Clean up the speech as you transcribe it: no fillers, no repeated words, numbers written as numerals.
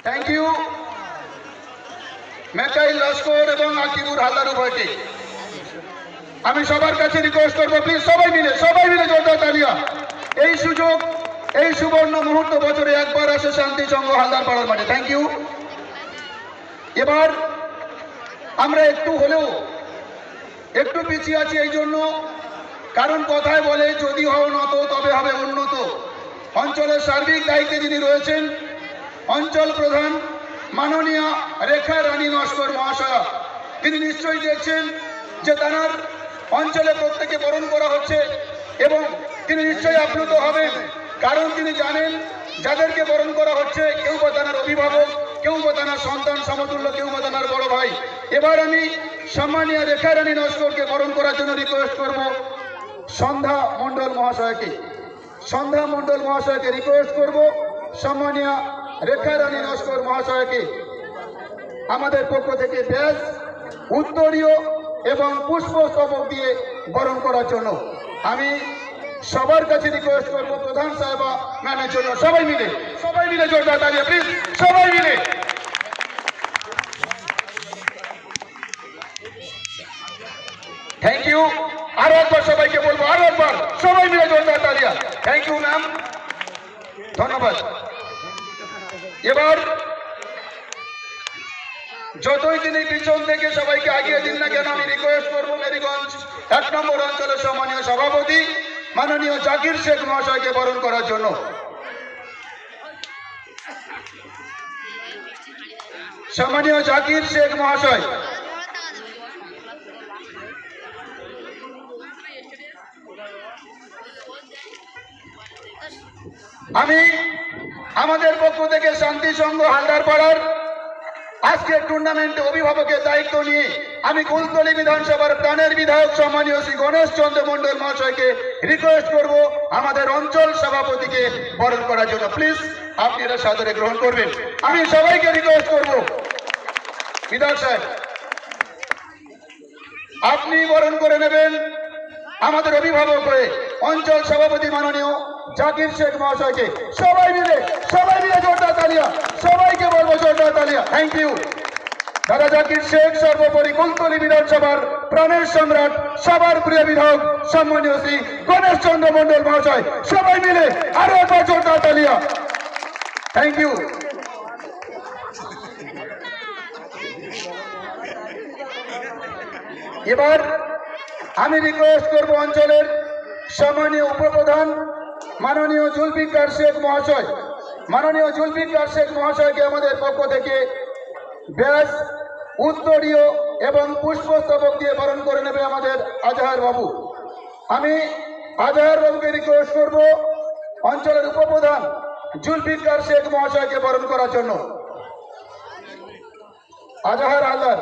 Thank you মেকাইল Laskar এবং আকিবুর হালদার উভয়কে। আমি সবার কাছে রিকোয়েস্ট করবো, প্লিজ সবাই মিলে জোরদার তালিয়া। এই সুযোগ, এই সুবর্ণ মুহূর্ত বছরে একবার আসে শান্তি সংঘ হালদার পাড়ার মাঠে। Thank you. এবার আমরা একটু হলেও একটু পিছিয়ে আছি এই জন্য, কারণ কথায় বলে যদি হও নত তবে হবে উন্নত। অঞ্চলের সার্বিক দায়িত্বে যিনি রয়েছেন অঞ্চল প্রধান মাননীয় রেখা রানী নস্কর মহাশয়া, তিনি নিশ্চয়ই দেখছেন যে তার অঞ্চলে প্রত্যেকে বরণ করা হচ্ছে এবং তিনি নিশ্চয়ই আপ্লুত হবেন, কারণ তিনি জানেন যাদেরকে বরণ করা হচ্ছে কেউ বা তার অভিভাবক, কেউ বা তার সন্তান সমতুল্য, কেউ বা তার বড় ভাই। এবার আমি সম্মানীয় রেখা রানী নস্করকে বরণ করার জন্য রিকোয়েস্ট করব সন্ধ্যা মণ্ডল মহাশয়কে। সন্ধ্যা মণ্ডল মহাশয়কে রিকোয়েস্ট করব সম্মানীয় রেখা রানী নস্কর মহাশয়কে আমাদের পক্ষ থেকে ব্যাজ, উত্তরীয় এবং পুষ্পস্তবক দিয়ে বরণ করার জন্য। আমি সবার কাছে রিকোয়েস্ট করব প্রধান সাহেবা ম্যামের জন্য সবাই মিলে জোরদার তালিয়া প্লিজ, সবাই মিলে। Thank you. আরো একবার সবাইকে বলবো, আরো একবার সবাই মিলে জোরদার তালিয়া। থ্যাংক ইউ ম্যাম, ধন্যবাদ। এবার যতই তিনি পিছন থেকে সবাইকে আগিয়ে দিন না কেন, আমি রিকোয়েস্ট করবো মেরিগঞ্জ 1 নম্বর অঞ্চলের সম্মানীয় সভাপতি মাননীয় জাকির শেখ মহাশয়কে বরণ করার জন্য। সম্মানীয় জাকির শেখ মহাশয়, আমি আমাদের পক্ষ থেকে শান্তি সংঘ হালদার পাড়ার আজকের টুর্নামেন্টে অভিভাবকের দায়িত্ব নিয়ে আমি কুলতলি বিধানসভার প্রাণের বিধায়ক সম্মানীয় শ্রী গণেশ চন্দ্র মণ্ডল মহাশয়কে রিকোয়েস্ট করব আমাদের অঞ্চল সভাপতিকে বরণ করার জন্য। প্লিজ আপনি এটা সাদরে গ্রহণ করবেন। আমি সবাইকে রিকোয়েস্ট করব বিধায়ক সাহেব আপনি বরণ করে নেবেন আমাদের অভিভাবক হয়ে অঞ্চল সভাপতি মাননীয় জাকির শেখ মহাশয়কে। সবাই মিলে জোরদার তালিয়া, সবাইকে বলবো জোরদার তালিয়া। থ্যাংক ইউ দাদা জাকির শেখ। সর্বোপরি কুলতলি বিধানসভার প্রাণের সম্রাট, সবার প্রিয় বিধায়ক সম্মানীয় শ্রী গণেশ চন্দ্র মণ্ডল মহাশয়, সবাই মিলে আরো একবার জোরদার তালিয়া। Thank you. এবার আমি রিকোয়েস্ট করব অঞ্চলের সম্মানীয় উপপ্রধান মাননীয় জুলফিকার শেখ মহাশয়, মহাশয়কে আমাদের পক্ষ থেকে ব্যাজ, উত্তরীয় এবং পুষ্পস্তবক দিয়ে বরণ করে নেবে আমাদের আজহার বাবু। আমি আজহার বাবুকে রিকোয়েস্ট করব অঞ্চলের উপপ্রধান জুলফিকার শেখ মহাশয়কে বরণ করার জন্য। আজহার হালদার।